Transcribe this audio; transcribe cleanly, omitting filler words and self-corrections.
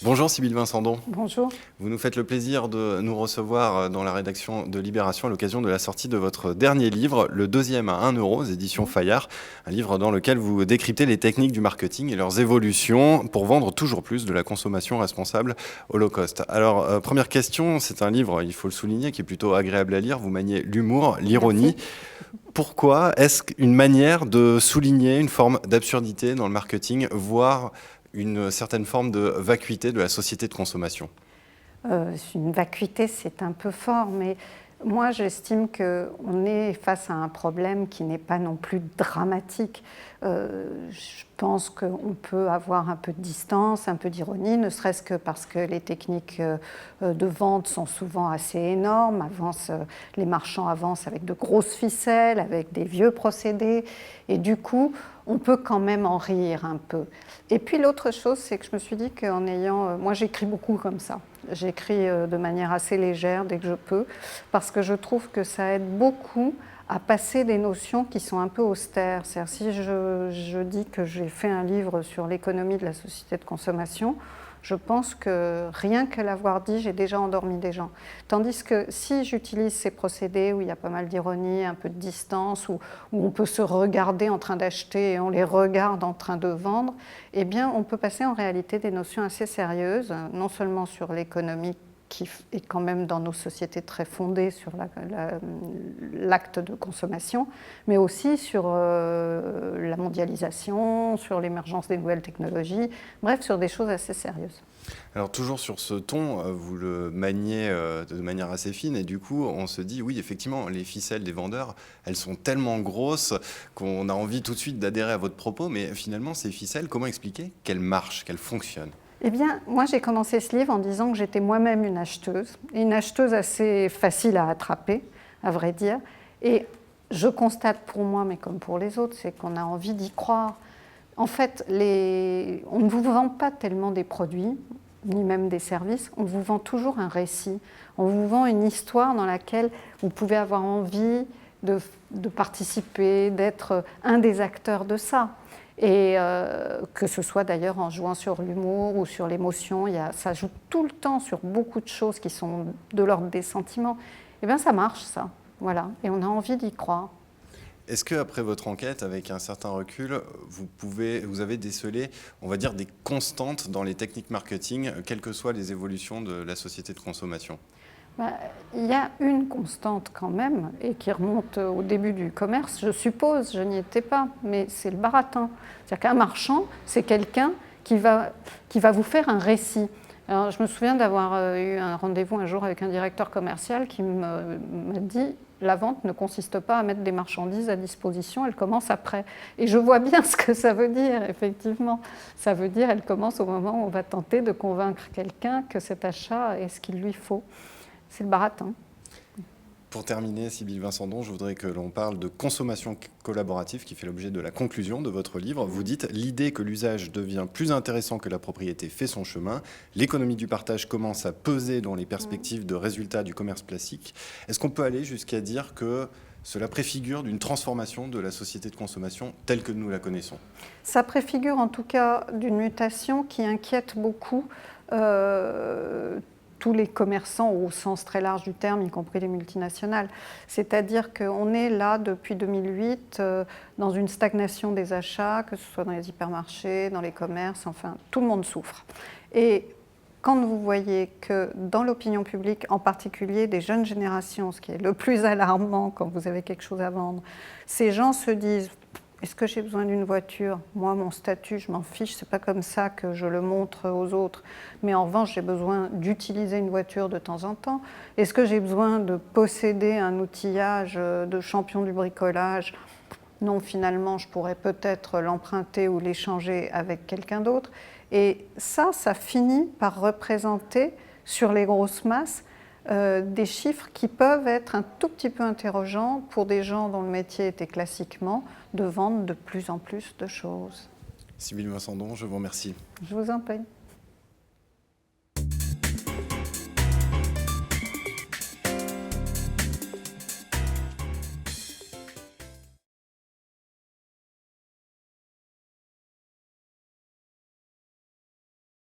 Bonjour Sybille Vincendon. Bonjour. Vous nous faites le plaisir de nous recevoir dans la rédaction de Libération à l'occasion de la sortie de votre dernier livre, le deuxième à 1 euro, aux éditions Fayard, un livre dans lequel vous décryptez les techniques du marketing et leurs évolutions pour vendre toujours plus de la consommation responsable au low cost. Alors, première question, c'est un livre, il faut le souligner, qui est plutôt agréable à lire. Vous maniez l'humour, l'ironie. Pourquoi est-ce une manière de souligner une forme d'absurdité dans le marketing, voire une certaine forme de vacuité de la société de consommation? Une vacuité, c'est un peu fort, mais moi j'estime qu'on est face à un problème qui n'est pas non plus dramatique. Je pense qu'on peut avoir un peu de distance, un peu d'ironie, ne serait-ce que parce que les techniques de vente sont souvent assez énormes. Les marchands avancent avec de grosses ficelles, avec des vieux procédés, et du coup, on peut quand même en rire un peu. Et puis l'autre chose, c'est que je me suis dit qu'en ayant... moi j'écris beaucoup comme ça. J'écris de manière assez légère dès que je peux, parce que je trouve que ça aide beaucoup à passer des notions qui sont un peu austères. C'est-à-dire, si je dis que j'ai fait un livre sur l'économie de la société de consommation, je pense que rien que l'avoir dit, j'ai déjà endormi des gens. Tandis que si j'utilise ces procédés où il y a pas mal d'ironie, un peu de distance, où on peut se regarder en train d'acheter et on les regarde en train de vendre, eh bien on peut passer en réalité des notions assez sérieuses, non seulement sur l'économie qui est quand même dans nos sociétés très fondée sur l'acte de consommation, mais aussi sur la mondialisation, sur l'émergence des nouvelles technologies, bref, sur des choses assez sérieuses. Alors toujours sur ce ton, vous le maniez de manière assez fine et du coup on se dit oui effectivement les ficelles des vendeurs elles sont tellement grosses qu'on a envie tout de suite d'adhérer à votre propos, mais finalement ces ficelles, comment expliquer qu'elles marchent, qu'elles fonctionnent? Eh bien, moi j'ai commencé ce livre en disant que j'étais moi-même une acheteuse assez facile à attraper, à vrai dire. Et je constate pour moi, mais comme pour les autres, c'est qu'on a envie d'y croire. En fait, on ne vous vend pas tellement des produits, ni même des services, on vous vend toujours un récit. On vous vend une histoire dans laquelle vous pouvez avoir envie de participer, d'être un des acteurs de ça. Et que ce soit d'ailleurs en jouant sur l'humour ou sur l'émotion, ça joue tout le temps sur beaucoup de choses qui sont de l'ordre des sentiments. Eh bien ça marche ça, voilà, et on a envie d'y croire. Est-ce qu'après votre enquête, avec un certain recul, vous avez décelé, on va dire, des constantes dans les techniques marketing, quelles que soient les évolutions de la société de consommation? Il y a une constante quand même, et qui remonte au début du commerce, je suppose, je n'y étais pas, mais c'est le baratin. C'est-à-dire qu'un marchand, c'est quelqu'un qui va vous faire un récit. Alors, je me souviens d'avoir eu un rendez-vous un jour avec un directeur commercial qui m'a dit « la vente ne consiste pas à mettre des marchandises à disposition, elle commence après ». Et je vois bien ce que ça veut dire, effectivement. Ça veut dire qu'elle commence au moment où on va tenter de convaincre quelqu'un que cet achat est ce qu'il lui faut. C'est le baratin. Pour terminer, Sybille Vincendon, je voudrais que l'on parle de consommation collaborative qui fait l'objet de la conclusion de votre livre. Vous dites « L'idée que l'usage devient plus intéressant que la propriété fait son chemin. L'économie du partage commence à peser dans les perspectives de résultats du commerce classique. » Est-ce qu'on peut aller jusqu'à dire que cela préfigure d'une transformation de la société de consommation telle que nous la connaissons? Ça préfigure en tout cas d'une mutation qui inquiète beaucoup tous les commerçants au sens très large du terme, y compris les multinationales. C'est-à-dire qu'on est là depuis 2008 dans une stagnation des achats, que ce soit dans les hypermarchés, dans les commerces, enfin tout le monde souffre. Et quand vous voyez que dans l'opinion publique, en particulier des jeunes générations, ce qui est le plus alarmant quand vous avez quelque chose à vendre, ces gens se disent « Est-ce que j'ai besoin d'une voiture? Moi, mon statut, je m'en fiche, c'est pas comme ça que je le montre aux autres. Mais en revanche, j'ai besoin d'utiliser une voiture de temps en temps. Est-ce que j'ai besoin de posséder un outillage de champion du bricolage? Non, finalement, je pourrais peut-être l'emprunter ou l'échanger avec quelqu'un d'autre. » Et ça finit par représenter sur les grosses masses des chiffres qui peuvent être un tout petit peu interrogeants pour des gens dont le métier était classiquement de vendre de plus en plus de choses. Sybille Vincendon, je vous remercie. Je vous en prie.